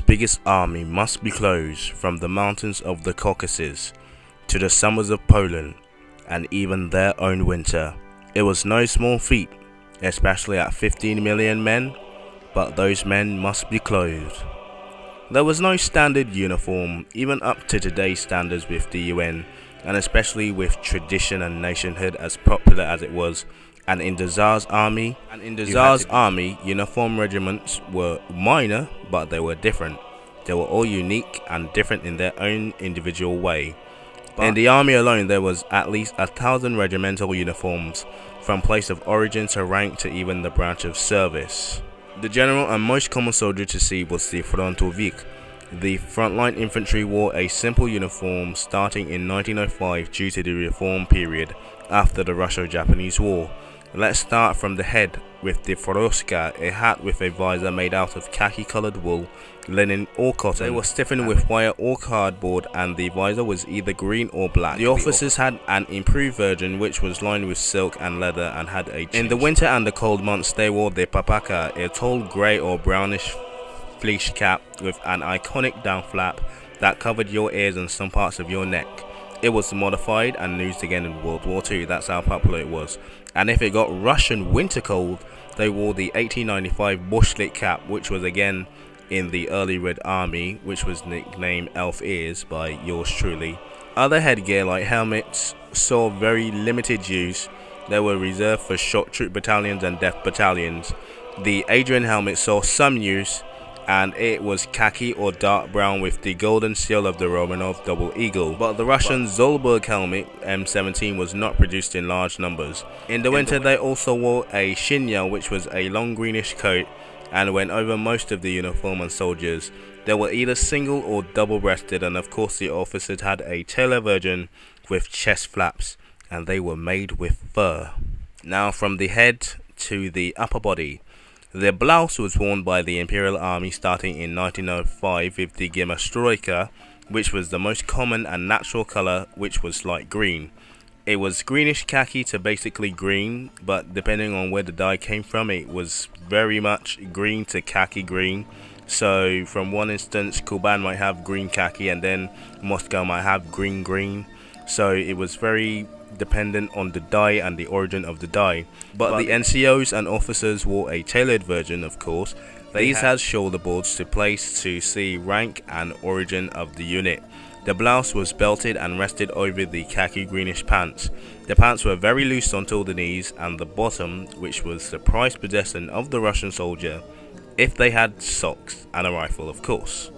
biggest army must be closed from the mountains of the Caucasus to the summers of Poland and even their own winter. It was no small feat, especially at 15 million men, but those men must be clothed. There was no standard uniform, even up to today's standards with the UN, and especially with tradition and nationhood as popular as it was. And in the Tsar's army, uniform regiments were minor, but they were different. They were all unique and different in their own individual way. In the army alone, there was at least 1,000 regimental uniforms, from place of origin to rank to even the branch of service. The general and most common soldier to see was the frontovik. The frontline infantry wore a simple uniform starting in 1905 due to the reform period after the Russo-Japanese War. Let's start from the head with the foroska, a hat with a visor made out of khaki-colored wool, linen or cotton. They were stiffened with wire or cardboard, and the visor was either green or black. The officers had an improved version which was lined with silk and leather and had a chinch. In the winter and the cold months they wore the papaka, a tall grey or brownish fleece cap with an iconic down flap that covered your ears and some parts of your neck. It was modified and used again in World War II, that's how popular it was. And if it got Russian winter cold, they wore the 1895 bushlight cap, which was again in the early Red Army, which was nicknamed Elf Ears by yours truly. Other headgear like helmets saw very limited use. They were reserved for shock troop battalions and death battalions. The Adrian helmet saw some use, and it was khaki or dark brown with the golden seal of the Romanov double eagle. But the Russian Zolberg helmet M17 was not produced in large numbers. In the winter they also wore a shinya, which was a long greenish coat and went over most of the uniform and soldiers. They were either single or double breasted, and of course the officers had a tailor version with chest flaps, and they were made with fur. Now from the head to the upper body. The blouse was worn by the Imperial Army starting in 1905 with the Gimmastroika, which was the most common and natural colour, which was light green. It was greenish khaki to basically green, but depending on where the dye came from, it was very much green to khaki green. So from one instance, Kuban might have green khaki and then Moscow might have green. So it was very dependent on the dye and the origin of the dye. But the NCOs and officers wore a tailored version, of course. These had shoulder boards to place to see rank and origin of the unit. The blouse was belted and rested over the khaki greenish pants. The pants were very loose until the knees, and the bottom, which was the prized possession of the Russian soldier, if they had socks and a rifle, of course.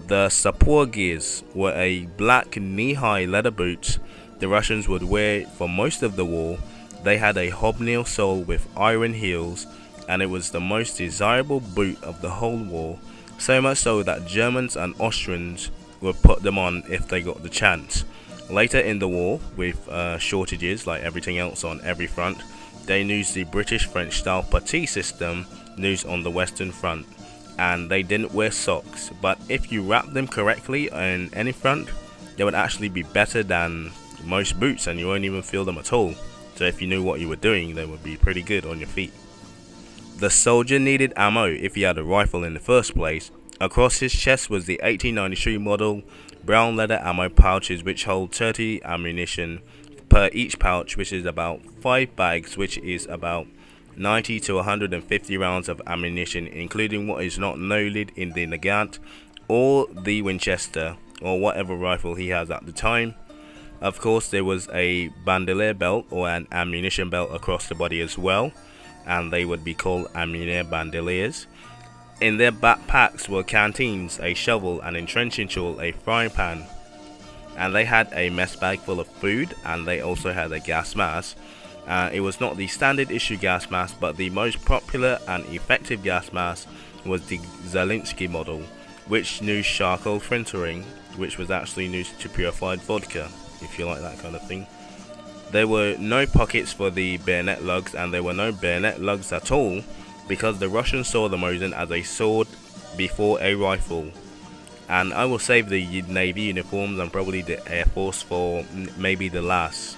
The saporgirs were a black knee-high leather boots the Russians would wear for most of the war. They had a hobnail sole with iron heels, and it was the most desirable boot of the whole war, so much so that Germans and Austrians would put them on if they got the chance. Later in the war, with shortages like everything else on every front, they used the British-French style putty system used on the Western Front, and they didn't wear socks, but if you wrap them correctly on any front, they would actually be better than most boots, and you won't even feel them at all. So if you knew what you were doing, they would be pretty good on your feet. The soldier needed ammo if he had a rifle in the first place. Across his chest was the 1893 model brown leather ammo pouches, which hold 30 ammunition per each pouch, which is about 5 bags, which is about 90 to 150 rounds of ammunition, including what is not loaded in the Nagant or the Winchester or whatever rifle he has at the time. Of course, there was a bandolier belt or an ammunition belt across the body as well, and they would be called ammunition bandoliers. In their backpacks were canteens, a shovel, an entrenching tool, a frying pan, and they had a mess bag full of food, and they also had a gas mask. It was not the standard issue gas mask, but the most popular and effective gas mask was the Zelinsky model, which used charcoal filtering, which was actually used to purified vodka, if you like that kind of thing. There were no pockets for the bayonet lugs, and there were no bayonet lugs at all, because the Russians saw the Mosin as a sword before a rifle. And I will save the Navy uniforms and probably the Air Force for maybe the last.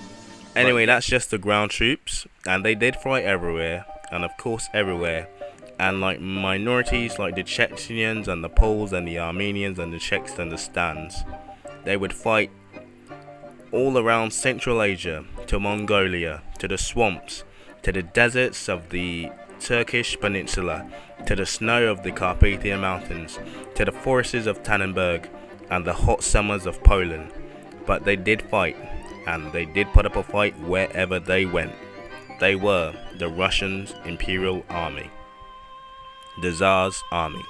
Anyway, that's just the ground troops, and they did fly everywhere, and of course everywhere And like minorities like the Chechens and the Poles and the Armenians and the Czechs and the Stans, they would fight all around Central Asia, to Mongolia, to the swamps, to the deserts of the Turkish peninsula, to the snow of the Carpathian Mountains, to the forests of Tannenberg and the hot summers of Poland. But they did fight, and they did put up a fight wherever they went. They were the Russian Imperial Army, the Tsar's army.